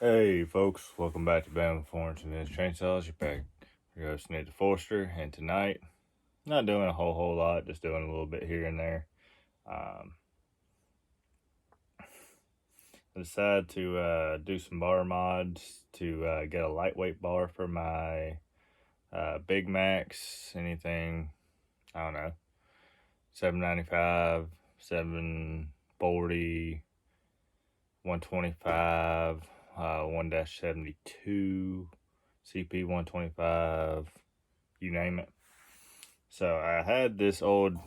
Hey folks, welcome back to Bama Forms and His Chainsaws. You're back. Your host Nate the Forester, and tonight, not doing a whole lot, just doing a little bit here and there. I decided to do some bar mods to get a lightweight bar for my Big Macs, anything, I don't know, 795, 740, 125, 1-72, CP 125, you name it. So I had this old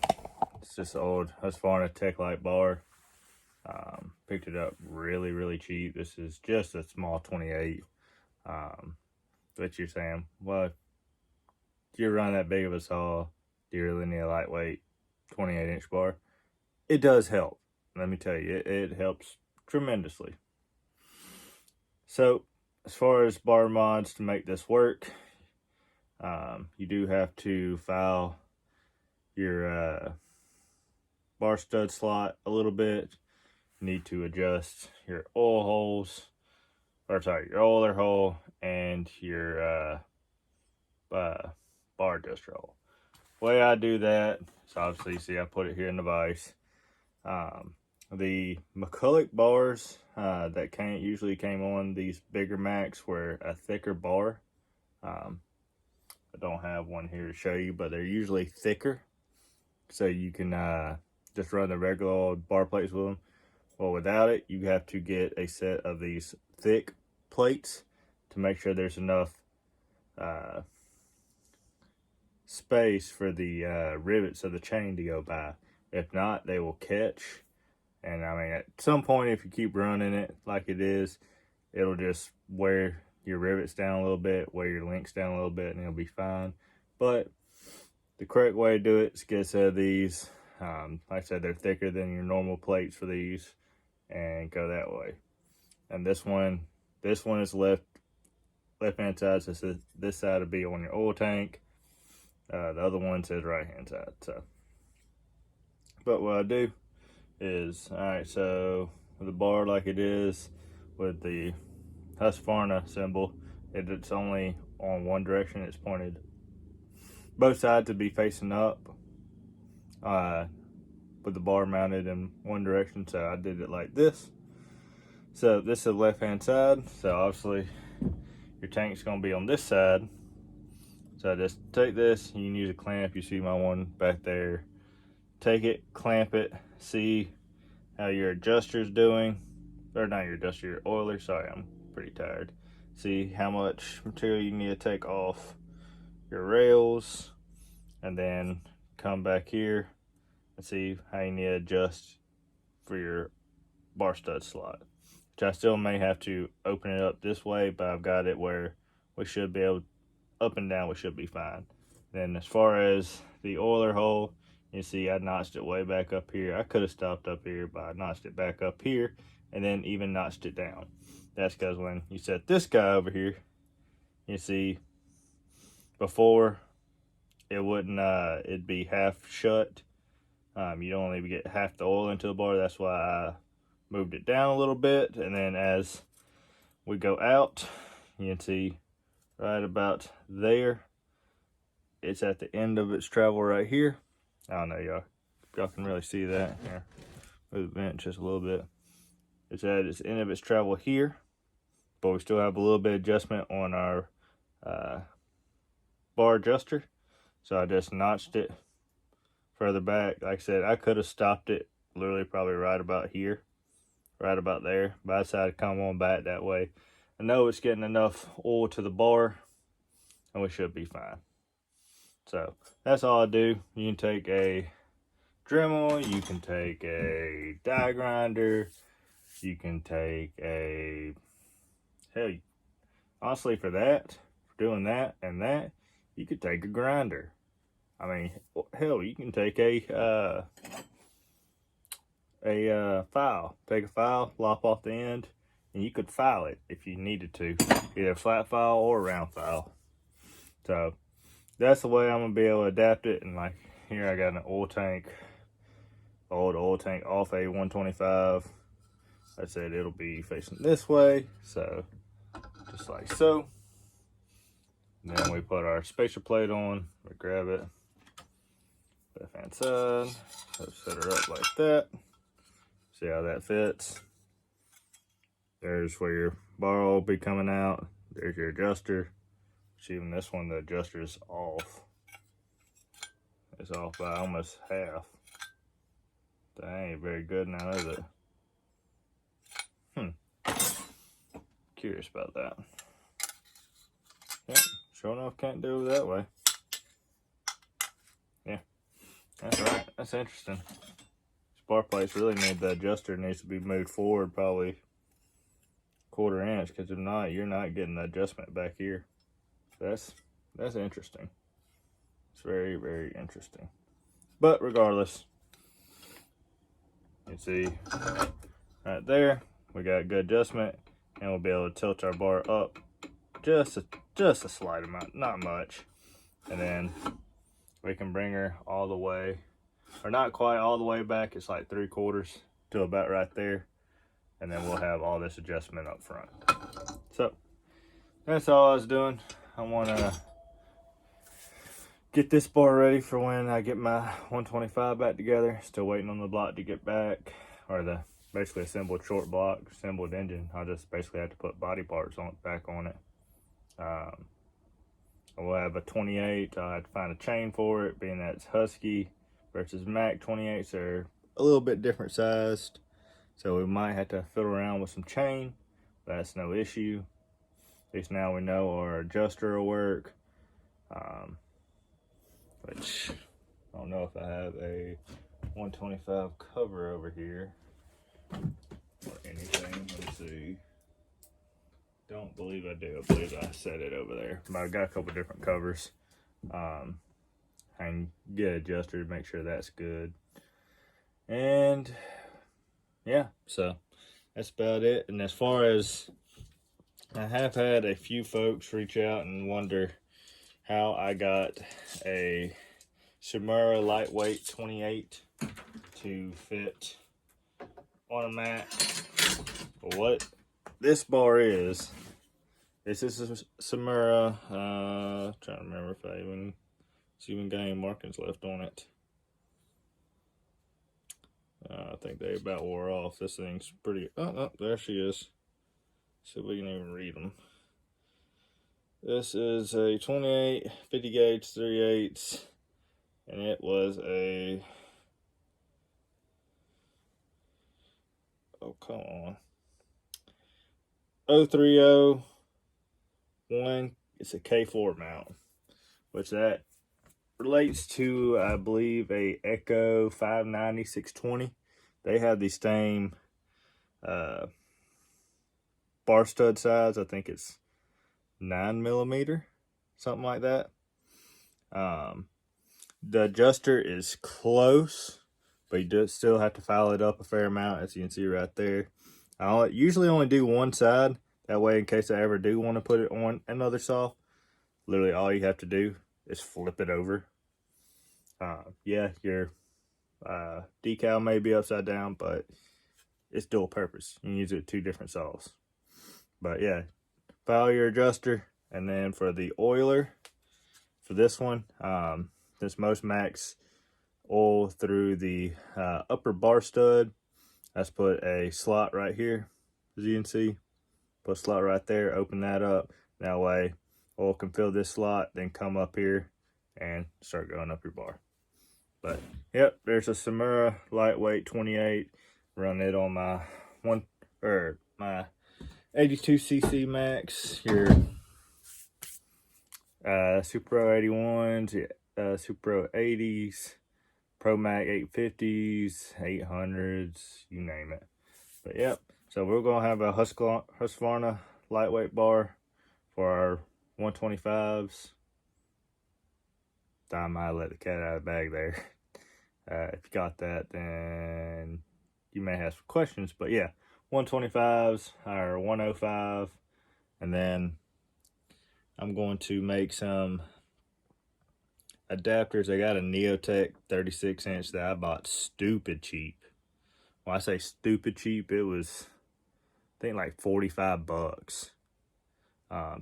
Husqvarna Tech Light bar. Picked it up really cheap. This is just a small 28. But you're saying, well, if you're running that big of a saw, do you really need a lightweight 28-inch bar? It does help. Let me tell you, it helps tremendously. So as far as bar mods to make this work, you do have to file your bar stud slot a little bit. You need to adjust your oil holes, your oiler hole and your bar adjuster hole. The way I do that is obviously, you see I put it here in the vise. The Mcculloch bars that usually came on these bigger Macs were a thicker bar. I don't have one here to show you, but they're usually thicker, so you can just run the regular old bar plates with them. Well, without it, you have to get a set of these thick plates to make sure there's enough space for the rivets of the chain to go by. If not, they will catch. And I mean, at some point, if you keep running it like it is, it'll just wear your rivets down a little bit, wear your links down a little bit, and it'll be fine. But the correct way to do it is get a set of these. Like I said, they're thicker than your normal plates for these, and go that way. And this one is left hand side, so this side will be on your oil tank. The other one says right hand side. So, but what I do is, all right, so with the bar like it is with the Husqvarna symbol, it's only on one direction. It's pointed both sides to be facing up, with the bar mounted in one direction. So I did it like this. So this is the left hand side, so obviously your tank's going to be on this side. So I just take this, you can use a clamp. You see my one back there. Take it, clamp it, see how your adjuster's doing, or not your adjuster, your oiler. Sorry, I'm pretty tired. See how much material you need to take off your rails, and then come back here and see how you need to adjust for your bar stud slot, which I still may have to open it up this way, but I've got it where we should be able, up and down, we should be fine. Then as far as the oiler hole, you see I notched it way back up here. I could have stopped up here, but I notched it back up here and then even notched it down. That's because when you set this guy over here, you see before it wouldn't, it'd be half shut. You'd only get half the oil into the bar. That's why I moved it down a little bit. And then as we go out, you can see right about there, it's at the end of its travel right here. I don't know, y'all can really see that. Here, move the bench just a little bit. It's at its end of its travel here, but we still have a little bit of adjustment on our bar adjuster. So I just notched it further back. Like I said, I could have stopped it literally probably right about here, right about there, but I decided to come on back that way. I know it's getting enough oil to the bar, and we should be fine. So that's all I do. You can take a Dremel, you can take a die grinder, you can take a, hell, honestly, for doing that and that, you could take a grinder. I mean, hell, you can take a file. Take a file, lop off the end, and you could file it if you needed to, either a flat file or a round file. So that's the way I'm gonna be able to adapt it. And like here, I got an oil tank, old oil tank off a 125. I said it'll be facing this way, so just like so. And then we put our spacer plate on, we grab it, left hand side, let's set her up like that. See how that fits. There's where your bar will be coming out. There's your adjuster. Even this one, the adjuster is off. It's off by almost half. That ain't very good now, is it? Curious about that. Yeah, sure enough, can't do it that way. Yeah, that's right. That's interesting. Bar plates really need, the adjuster needs to be moved forward probably 1/4 inch, because if not, you're not getting the adjustment back here. That's interesting. It's very, very interesting. But regardless, you can see right there, we got good adjustment, and we'll be able to tilt our bar up just a slight amount, not much. And then we can bring her all the way, or not quite all the way back, it's like 3/4 to about right there. And then we'll have all this adjustment up front. So that's all I was doing. I want to get this bar ready for when I get my 125 back together. Still waiting on the block to get back, or the basically assembled short block, assembled engine. I just basically have to put body parts back on it. We'll have a 28. I have to find a chain for it, being that it's Husky versus Mac 28s. They're a little bit different sized, so we might have to fiddle around with some chain. That's no issue. At least now we know our adjuster will work. Which I don't know if I have a 125 cover over here or anything. Let's see. Don't believe I do. I believe I set it over there. But I got a couple different covers. I can get an adjuster to make sure that's good. And yeah, so that's about it. And as far as, I have had a few folks reach out and wonder how I got a Shimura lightweight 28 to fit on a Mac. But what this bar is, this is a Shimura, trying to remember if I even got any markings left on it. I think they about wore off. This thing's pretty, oh, there she is. See if we can even read them. This is a 28, 50 gauge, 3/8, and it was a, oh, come on, 0301, it's a K4 mount, which that relates to, I believe, a Echo 590, 620. They have the same bar stud size. I think it's 9mm, something like that. The adjuster is close, but you do still have to file it up a fair amount, as you can see right there. I usually only do one side, that way in case I ever do want to put it on another saw, literally all you have to do is flip it over. Yeah, your decal may be upside down, but it's dual purpose. You can use it with 2 different saws. But yeah, file your adjuster. And then for the oiler, for this one, since most Macs oil through the upper bar stud, let's put a slot right here, as you can see. Put a slot right there, open that up. That way oil can fill this slot, then come up here and start going up your bar. But yep, there's a Shimura lightweight 28. Run it on my my 82cc Max, your Super Pro 81s, Super Pro 80s, Pro Mac 850s, 800s, you name it. But yep, so we're gonna have a Husqvarna lightweight bar for our 125s. I might let the cat out of the bag there. If you got that, then you may have some questions. But yeah, 125s or 105, and then I'm going to make some adapters. I got a Neotech 36-inch that I bought stupid cheap. When I say stupid cheap, it was, I think, like $45.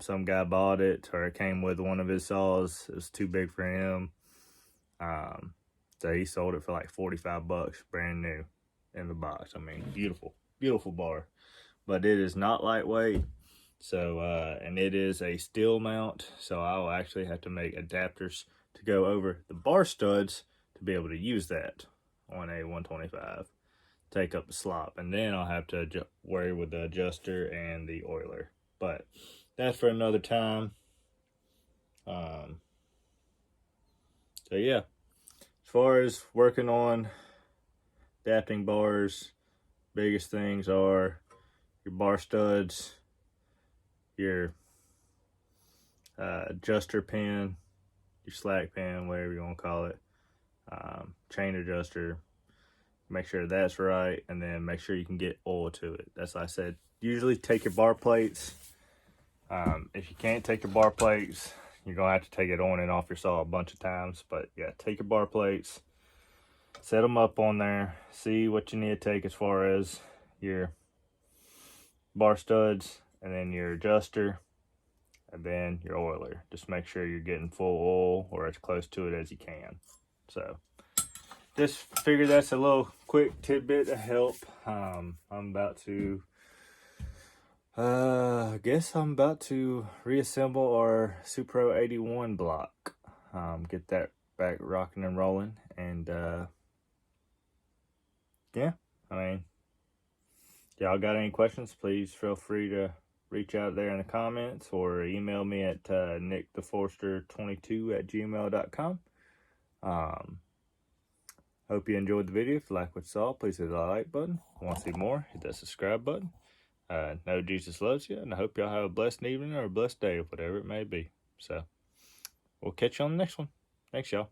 Some guy bought it, or it came with one of his saws. It was too big for him. So he sold it for like 45 bucks, brand new in the box. I mean, beautiful, beautiful bar. But it is not lightweight. So, and it is a steel mount. So I'll actually have to make adapters to go over the bar studs to be able to use that on a 125. Take up the slop. And then I'll have to worry with the adjuster and the oiler. But that's for another time. So yeah, as far as working on adapting bars, biggest things are your bar studs, your adjuster pin, your slack pin, whatever you want to call it, chain adjuster. Make sure that's right, and then make sure you can get oil to it. That's like I said. Usually take your bar plates. If you can't take your bar plates, you're gonna have to take it on and off your saw a bunch of times. But yeah, take your bar plates, set them up on there, see what you need to take as far as your bar studs, and then your adjuster, and then your oiler. Just make sure you're getting full oil or as close to it as you can. So just figure that's a little quick tidbit to help. I'm about to I guess I'm about to reassemble our Supro 81 block. Get that back rocking and rolling. And yeah, I mean, y'all got any questions, please feel free to reach out there in the comments or email me at nicktheforster22@gmail.com. Hope you enjoyed the video. If you like what you saw, please hit the like button. If you want to see more, hit that subscribe button. Know Jesus loves you, and I hope y'all have a blessed evening or a blessed day, whatever it may be. So, we'll catch you on the next one. Thanks, y'all.